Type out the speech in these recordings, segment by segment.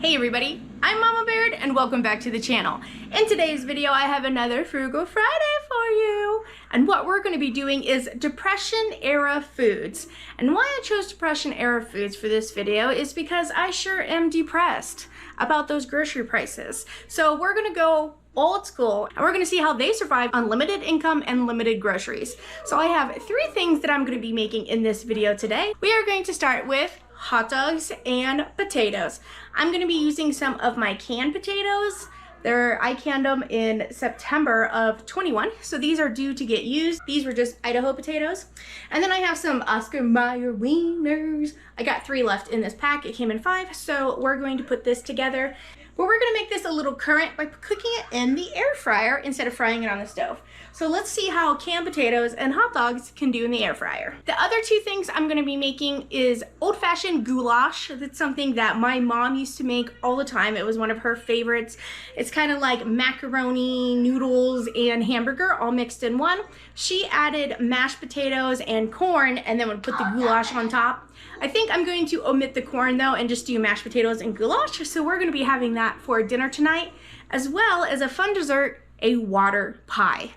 Hey everybody, I'm Mama Baird and welcome back to the channel. In today's video I have another Frugal Friday for you. And what we're going to be doing is Depression era foods. And why I chose Depression era foods for this video is because I sure am depressed about those grocery prices. So we're going to go old school and we're going to see how they survive on limited income and limited groceries. So I have 3 things that I'm going to be making in this video today. We are going to start with hot dogs and potatoes. I'm going to be using some of my canned potatoes. I canned them in September of 21, so these are due to get used. These were just Idaho potatoes. And then I have some Oscar Mayer wieners. I got 3 left in this pack. It came in 5, so we're going to put this together. But we're going to make this a little current by cooking it in the air fryer instead of frying it on the stove. So let's see how canned potatoes and hot dogs can do in the air fryer. The other 2 things I'm going to be making is old-fashioned goulash. That's something that my mom used to make all the time. It was one of her favorites. It's kind of like macaroni, noodles, and hamburger all mixed in one. She added mashed potatoes and corn and then would put the goulash on top. I think I'm going to omit the corn though and just do mashed potatoes and goulash. So we're going to be having that for dinner tonight, as well as a fun dessert, a water pie.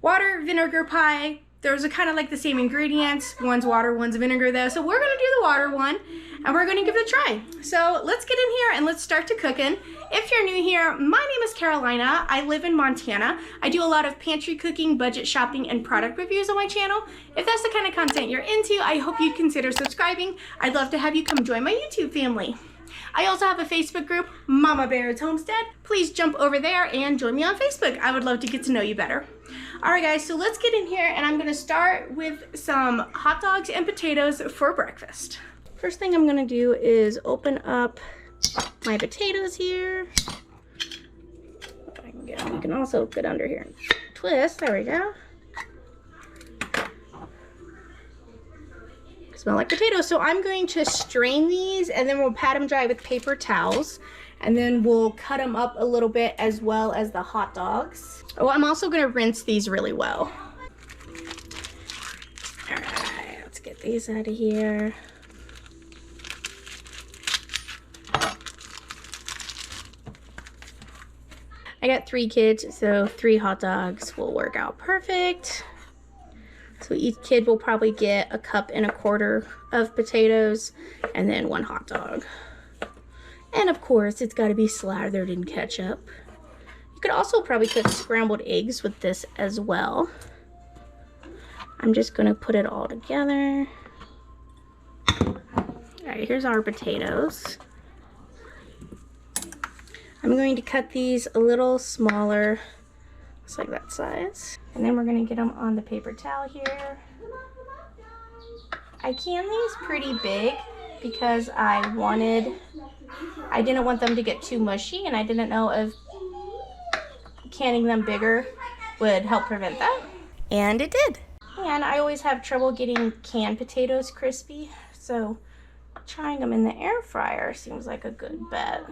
Water vinegar pie. Those are kind of like the same ingredients. One's water, one's vinegar though. So we're going to do the water one and we're going to give it a try. So let's get in here and let's start to cooking. If you're new here, my name is Carolina. I live in Montana. I do a lot of pantry cooking, budget shopping, and product reviews on my channel. If that's the kind of content you're into, I hope you'd consider subscribing. I'd love to have you come join my YouTube family. I also have a Facebook group, Mama Baird's Homestead. Please jump over there and join me on Facebook. I would love to get to know you better. All right guys, so let's get in here and I'm gonna start with some hot dogs and potatoes for breakfast. First thing I'm gonna do is open up my potatoes here. If I can get them, you can also get under here and twist, there we go. Smell like potatoes. So I'm going to strain these and then we'll pat them dry with paper towels and then we'll cut them up a little bit as well as the hot dogs. Oh, I'm also going to rinse these really well. All right, let's get these out of here. I got 3 kids, so 3 hot dogs will work out perfect. So each kid will probably get 1.25 cups of potatoes and then 1 hot dog. And of course, it's got to be slathered in ketchup. You could also probably cook scrambled eggs with this as well. I'm just going to put it all together. All right, here's our potatoes. I'm going to cut these a little smaller, just like that size. And then we're going to get them on the paper towel here. I can these pretty big because I didn't want them to get too mushy and I didn't know if canning them bigger would help prevent that. And it did. And I always have trouble getting canned potatoes crispy, so trying them in the air fryer seems like a good bet.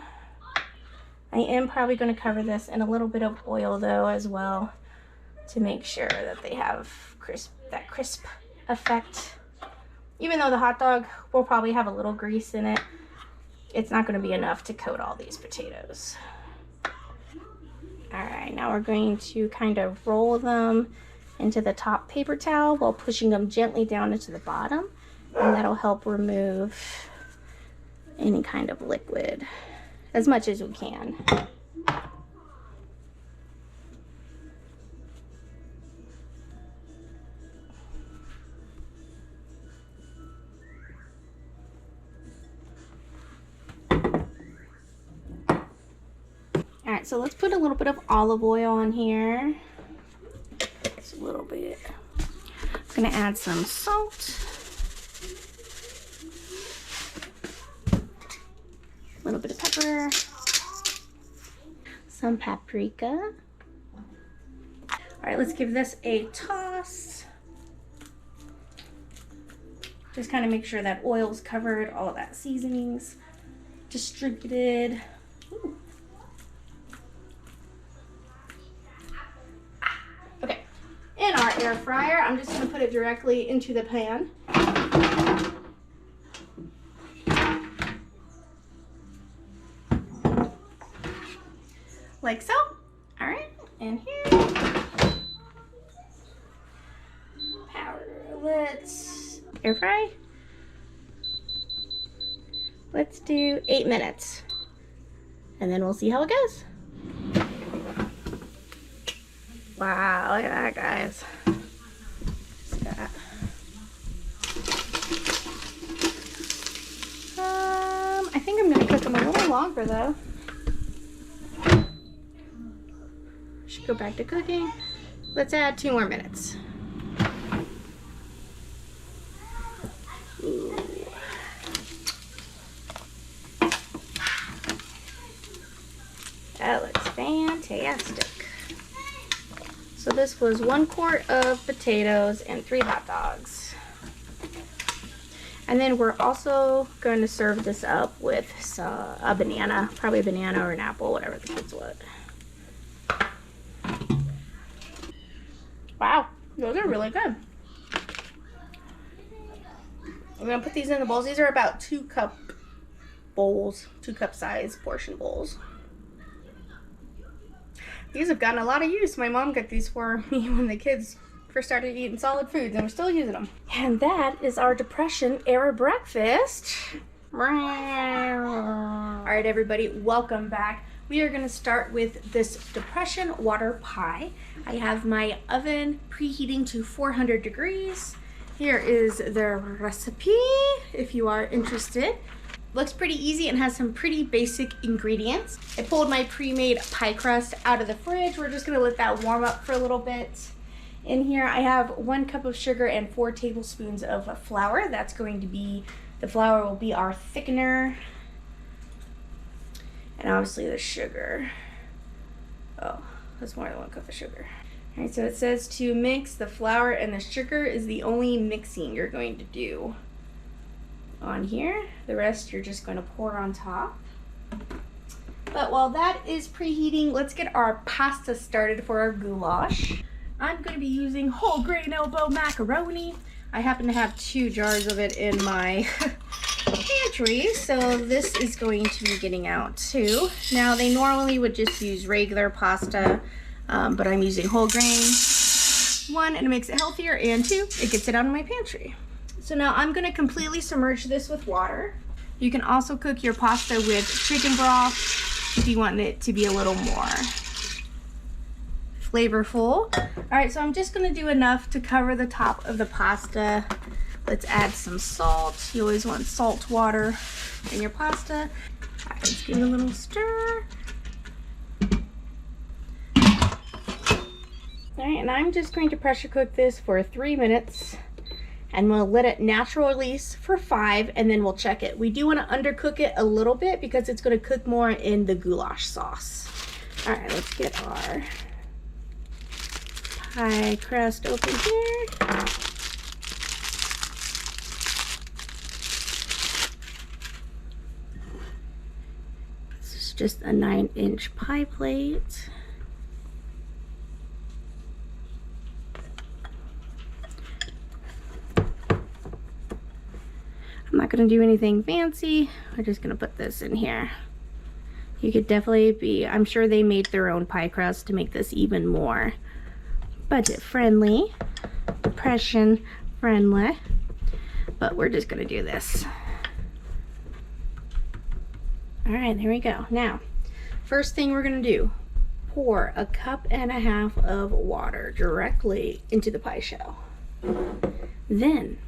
I am probably going to cover this in a little bit of oil though as well to make sure that they have that crisp effect. Even though the hot dog will probably have a little grease in it, it's not going to be enough to coat all these potatoes. All right, now we're going to kind of roll them into the top paper towel while pushing them gently down into the bottom, and that'll help remove any kind of liquid as much as we can. All right, so let's put a little bit of olive oil on here. Just a little bit. I'm gonna add some salt. A little bit of pepper. Some paprika. All right, let's give this a toss. Just kind of make sure that oil's covered, all of that seasoning's distributed. Ooh. In our air fryer, I'm just going to put it directly into the pan. like so. All right, and here, powder. Let's air fry. Let's do 8 minutes, and then we'll see how it goes. Wow, look at that, guys. I think I'm gonna cook them a little longer though. Should go back to cooking. Let's add 2 more minutes. Ooh. That looks fantastic. So this was 1 quart of potatoes and 3 hot dogs. And then we're also going to serve this up with a banana, probably a banana or an apple, whatever the kids want. Wow, those are really good. We're going to put these in the bowls. These are about 2 cup bowls, 2 cup size portion bowls. These have gotten a lot of use. My mom got these for me when the kids first started eating solid foods, and we're still using them. And that is our Depression era breakfast. All right, everybody, welcome back. We are going to start with this Depression water pie. I have my oven preheating to 400 degrees. Here is the recipe if you are interested. Looks pretty easy and has some pretty basic ingredients. I pulled my pre-made pie crust out of the fridge. We're just gonna let that warm up for a little bit. In here I have 1 cup of sugar and 4 tablespoons of flour. That's going to be, the flour will be our thickener. And obviously the sugar. Oh, that's more than 1 cup of sugar. All right, so it says to mix the flour and the sugar is the only mixing you're going to do on here. The rest you're just going to pour on top. But while that is preheating, let's get our pasta started for our goulash. I'm going to be using whole grain elbow macaroni. I happen to have 2 jars of it in my pantry, so this is going to be getting out too. Now they normally would just use regular pasta, but I'm using whole grain. 1, it makes it healthier, and 2, it gets it out of my pantry. So now I'm going to completely submerge this with water. You can also cook your pasta with chicken broth if you want it to be a little more flavorful. All right, so I'm just going to do enough to cover the top of the pasta. Let's add some salt. You always want salt water in your pasta. All right, let's give it a little stir. All right, and I'm just going to pressure cook this for 3 minutes. And we'll let it natural release for 5, and then we'll check it. We do want to undercook it a little bit because it's going to cook more in the goulash sauce. All right, let's get our pie crust open here. This is just a 9-inch pie plate. I'm not going to do anything fancy. We're just going to put this in here. You could definitely be, I'm sure they made their own pie crust to make this even more budget friendly, depression friendly, but we're just going to do this. All right, there we go. Now, first thing we're going to do, pour 1.5 cups of water directly into the pie shell. Then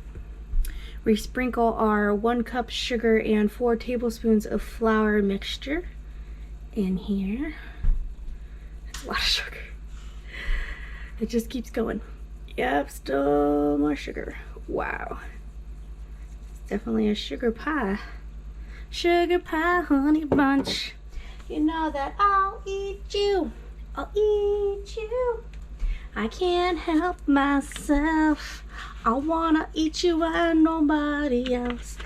we sprinkle our 1 cup sugar and 4 tablespoons of flour mixture in here. That's a lot of sugar. It just keeps going. Yep, still more sugar. Wow. It's definitely a sugar pie. Sugar pie, honey bunch. You know that I'll eat you. I'll eat you. I can't help myself. I wanna eat you and nobody else.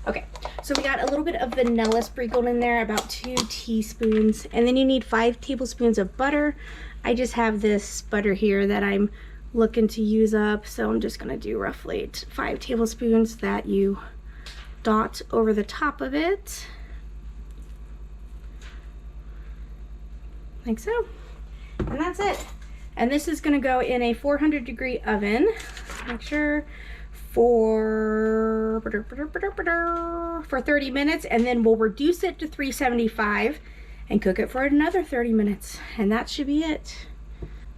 Okay, so we got a little bit of vanilla sprinkled in there, about 2 teaspoons. And then you need 5 tablespoons of butter. I just have this butter here that I'm looking to use up, so I'm just gonna do roughly 5 tablespoons that you dot over the top of it. like so. And that's it. And this is gonna go in a 400-degree oven. Make sure for 30 minutes, and then we'll reduce it to 375 and cook it for another 30 minutes. And that should be it.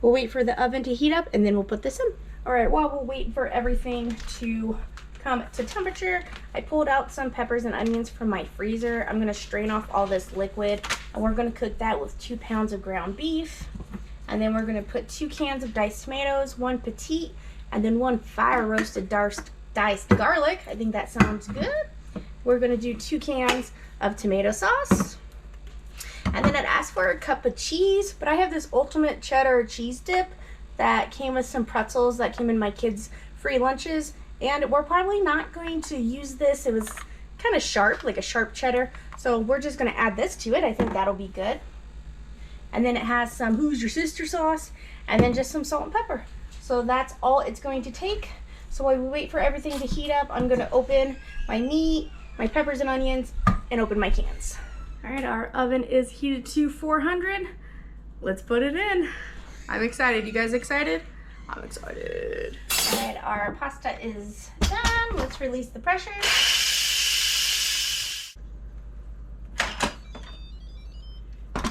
We'll wait for the oven to heat up and then we'll put this in. All right, while we'll wait for everything to come to temperature, I pulled out some peppers and onions from my freezer. I'm gonna strain off all this liquid, and we're gonna cook that with 2 pounds of ground beef. And then we're gonna put 2 cans of diced tomatoes, 1 petite, and then 1 fire roasted diced garlic. I think that sounds good. We're gonna do 2 cans of tomato sauce. And then it asked for a cup of cheese, but I have this ultimate cheddar cheese dip that came with some pretzels that came in my kids' free lunches. And we're probably not going to use this. It was kind of sharp, like a sharp cheddar. So we're just gonna add this to it. I think that'll be good. And then it has some Who's Your Sister sauce, and then just some salt and pepper. So that's all it's going to take. So while we wait for everything to heat up, I'm gonna open my meat, my peppers and onions, and open my cans. All right, our oven is heated to 400. Let's put it in. I'm excited. You guys excited? I'm excited. All right, our pasta is done. Let's release the pressure.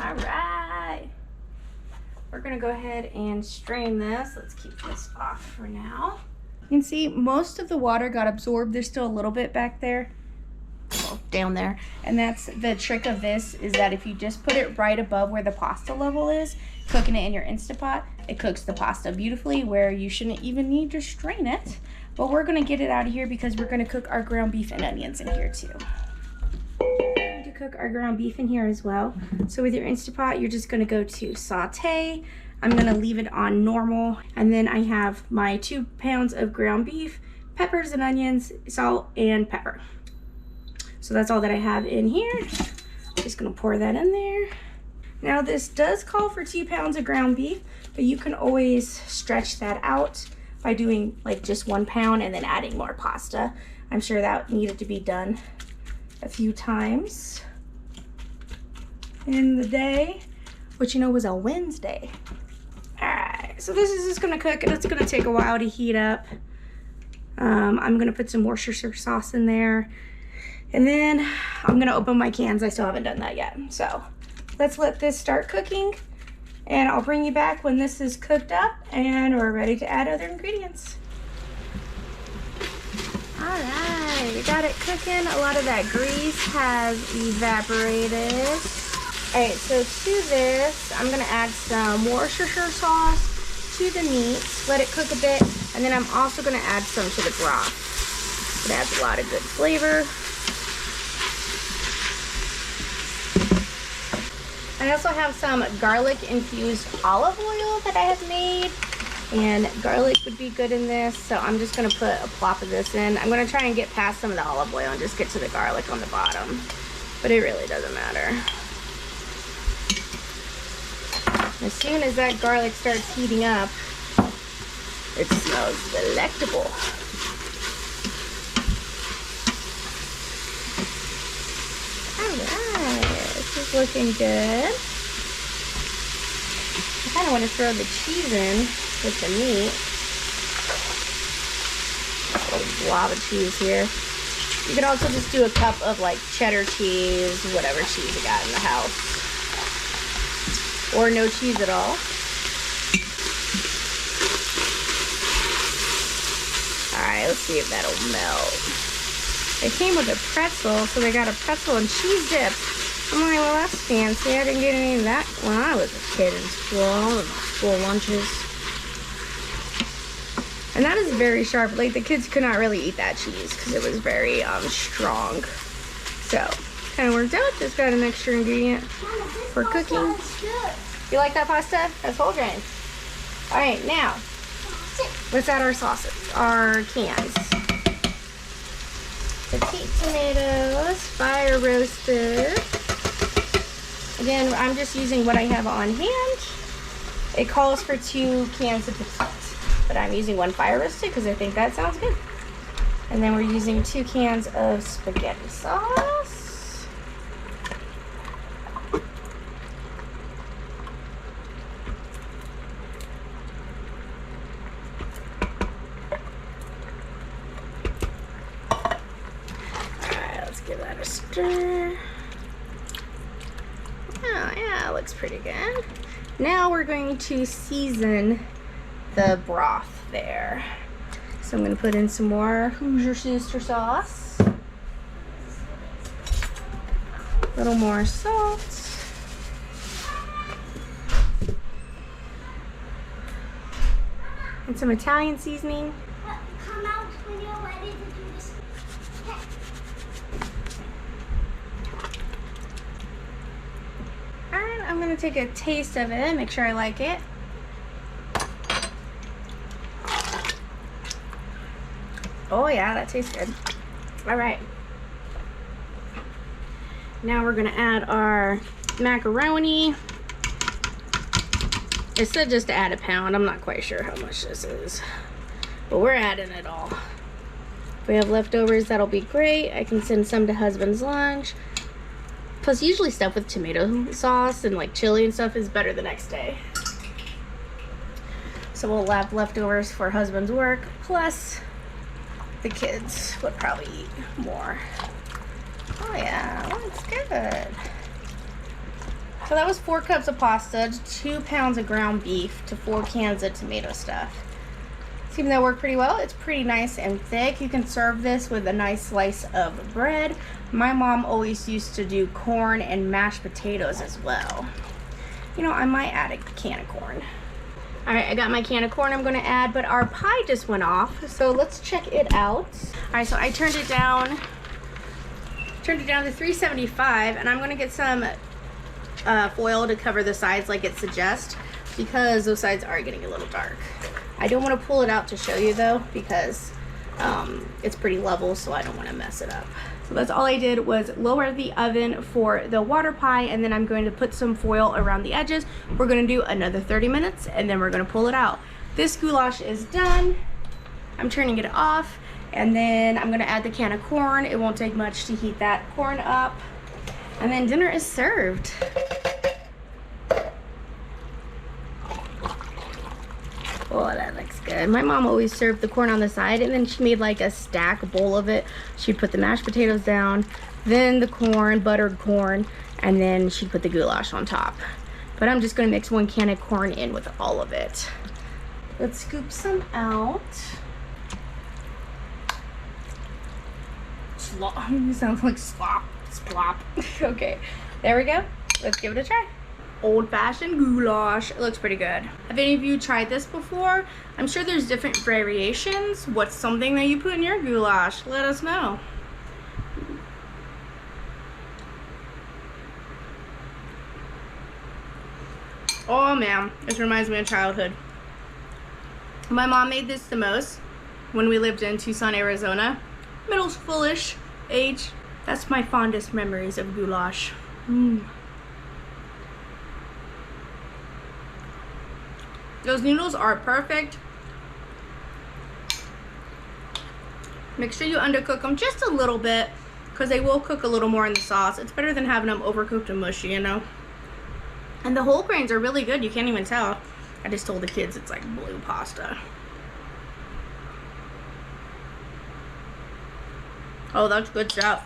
All right. We're gonna go ahead and strain this. Let's keep this off for now. You can see most of the water got absorbed. There's still a little bit back there. Well, down there. And that's the trick of this, is that if you just put it right above where the pasta level is, cooking it in your Instapot, it cooks the pasta beautifully, where you shouldn't even need to strain it. But we're gonna get it out of here because we're gonna cook our ground beef and onions in here too. We're going to cook our ground beef in here as well. So with your Instapot, you're just gonna go to saute. I'm gonna leave it on normal. And then I have my 2 pounds of ground beef, peppers and onions, salt and pepper. So that's all that I have in here. Just gonna pour that in there. Now this does call for 2 pounds of ground beef, but you can always stretch that out by doing like just 1 pound and then adding more pasta. I'm sure that needed to be done a few times in the day, which you know was a Wednesday. All right, so this is just gonna cook and it's gonna take a while to heat up. I'm gonna put some Worcestershire sauce in there. And then I'm gonna open my cans. I still haven't done that yet. So let's let this start cooking, and I'll bring you back when this is cooked up and we're ready to add other ingredients. All right, we got it cooking. A lot of that grease has evaporated. All right, so to this, I'm gonna add some Worcestershire sauce to the meat, let it cook a bit, and then I'm also gonna add some to the broth. It adds a lot of good flavor. I also have some garlic infused olive oil that I have made, and garlic would be good in this, so I'm just gonna put a plop of this in. I'm gonna try and get past some of the olive oil and just get to the garlic on the bottom, but it really doesn't matter. As soon as that garlic starts heating up, it smells delectable. This is looking good. I kind of want to throw the cheese in with the meat. A little blob of cheese here. You could also just do a cup of like cheddar cheese, whatever cheese you got in the house. Or no cheese at all. Alright, let's see if that'll melt. They came with a pretzel, so they got a pretzel and cheese dip. I'm like, well, that's fancy. I didn't get any of that when I was a kid in school. All of my school lunches. And that is very sharp. Like, the kids could not really eat that cheese because it was very strong. So, kind of worked out. Just got an extra ingredient for cooking. You like that pasta? That's whole grain. All right, now, let's add our sauces, our cans. Petite tomatoes, fire roasted. Again, I'm just using what I have on hand. It calls for 2 cans of petite, but I'm using 1 fire roasted because I think that sounds good. And then we're using 2 cans of spaghetti sauce. stir. Oh yeah, it looks pretty good. Now we're going to season the broth there. So I'm going to put in some more Hoosier Sister sauce. A little more salt. And some Italian seasoning. Come out when you're ready to do this. And I'm going to take a taste of it, make sure I like it. Oh yeah, that tastes good. All right. Now we're gonna add our macaroni. It said just to add a pound. I'm not quite sure how much this is, but we're adding it all. If we have leftovers, that'll be great. I can send some to husband's lunch. Plus, usually stuff with tomato sauce and like chili and stuff is better the next day. So we'll have leftovers for husband's work, plus the kids would probably eat more. Oh yeah, that's good. So that was 4 cups of pasta, 2 pounds of ground beef to 4 cans of tomato stuff. Seems that worked pretty well. It's pretty nice and thick. You can serve this with a nice slice of bread. My mom always used to do corn and mashed potatoes as well. You know, I might add a can of corn. All right, I got my can of corn I'm gonna add, but our pie just went off, so let's check it out. All right, so I turned it down to 375, and I'm gonna get some foil to cover the sides like it suggests, because those sides are getting a little dark. I don't want to pull it out to show you though, because it's pretty level, so I don't want to mess it up. So that's all I did, was lower the oven for the water pie, and then I'm going to put some foil around the edges. We're going to do another 30 minutes, and then we're going to pull it out. This goulash is done. I'm turning it off, and then I'm going to add the can of corn. It won't take much to heat that corn up, and then dinner is served. Oh, that looks good. My mom always served the corn on the side, and then she made like a stack bowl of it. She'd put the mashed potatoes down, then the corn, buttered corn, and then she'd put the goulash on top. But I'm just gonna mix 1 can of corn in with all of it. Let's scoop some out. Slop. Sounds like slop. Splop. Okay, there we go. Let's give it a try. Old-fashioned goulash. It looks pretty good. Have any of you tried this before? I'm sure there's different variations. What's something that you put in your goulash? Let us know. Oh man, this reminds me of childhood. My mom made this the most when we lived in Tucson, Arizona. Middle schoolish age. That's my fondest memories of goulash. Those noodles are perfect. Make sure you undercook them just a little bit, because they will cook a little more in the sauce. It's better than having them overcooked and mushy, you know. And the whole grains are really good. You can't even tell. I just told the kids it's like blue pasta. Oh, that's good stuff.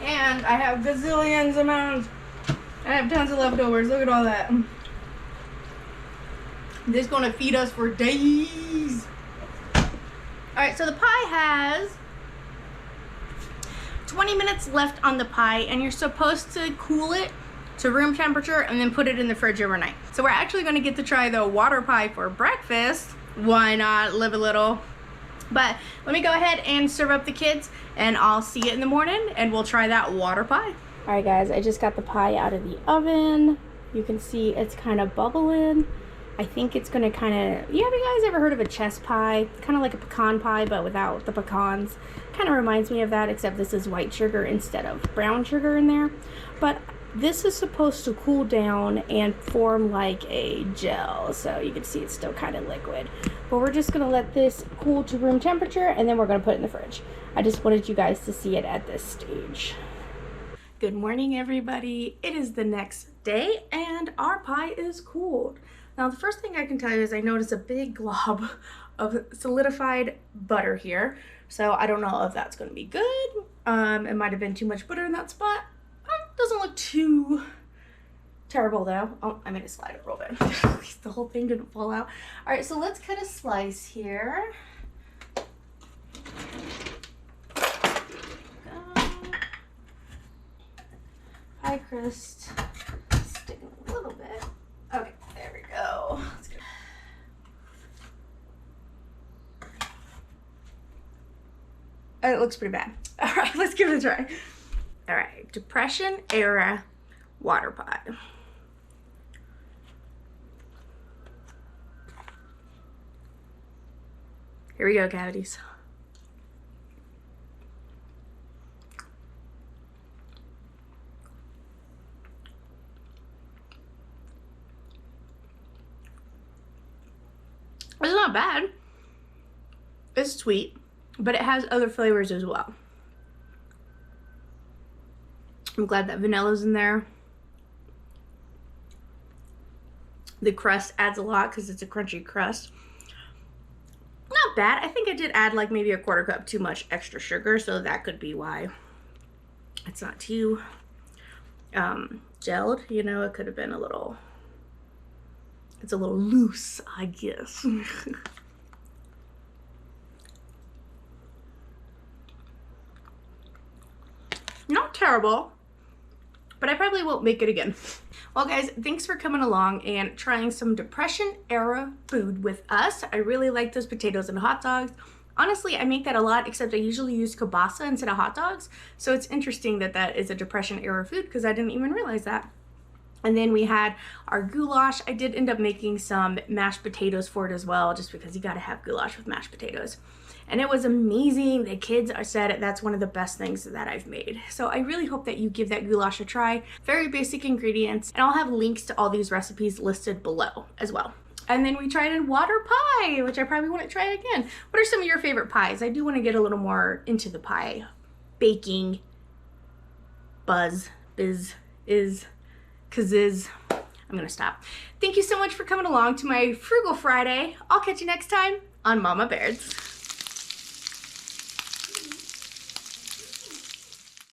And I have gazillions amounts. I have tons of leftovers. Look at all that. This is gonna feed us for days. All right, so the pie has 20 minutes left on the pie, and you're supposed to cool it to room temperature and then put it in the fridge overnight. So we're actually gonna get to try the water pie for breakfast. Why not live a little? But let me go ahead and serve up the kids, and I'll see you in the morning, and we'll try that water pie. All right guys, I just got the pie out of the oven. You can see it's kind of bubbling. I think it's gonna kind of, have you guys ever heard of a chess pie? It's kind of like a pecan pie, but without the pecans. Kind of reminds me of that, except this is white sugar instead of brown sugar in there. But this is supposed to cool down and form like a gel, so you can see it's still kind of liquid. But we're just gonna let this cool to room temperature, and then we're gonna put it in the fridge. I just wanted you guys to see it at this stage. Good morning, everybody. It is the next day, and our pie is cooled. Now, the first thing I can tell you is I noticed a big glob of solidified butter here. So I don't know if that's going to be good. It might have been too much butter in that spot. Doesn't look too terrible though. Oh, I made it slide a little bit. The whole thing didn't fall out. All right, so let's cut a slice here. Pie crust, sticking a little bit. Okay, there we go. Let's go. It looks pretty bad. All right, let's give it a try. All right, Depression era water pot. Here we go, cavities. It's not bad. It's sweet, but it has other flavors as well. I'm glad that vanilla's in there. The crust adds a lot because it's a crunchy crust. Not bad. I think I did add like maybe a 1/4 cup too much extra sugar, so that could be why it's not too gelled. You know, it could have been a little, it's a little loose, I guess. Not terrible, but I probably won't make it again. Well guys, thanks for coming along and trying some Depression era food with us. I really like those potatoes and hot dogs. Honestly, I make that a lot, except I usually use kielbasa instead of hot dogs. So it's interesting that that is a Depression era food because I didn't even realize that. And then we had our goulash. I did end up making some mashed potatoes for it as well, just because you gotta have goulash with mashed potatoes. And it was amazing. The kids said that's one of the best things that I've made. So I really hope that you give that goulash a try. Very basic ingredients. And I'll have links to all these recipes listed below as well. And then we tried a water pie, which I probably want to try again. What are some of your favorite pies? I do want to get a little more into the pie baking buzz, kaziz. I'm gonna stop. Thank you so much for coming along to my Frugal Friday. I'll catch you next time on Mama Baird's.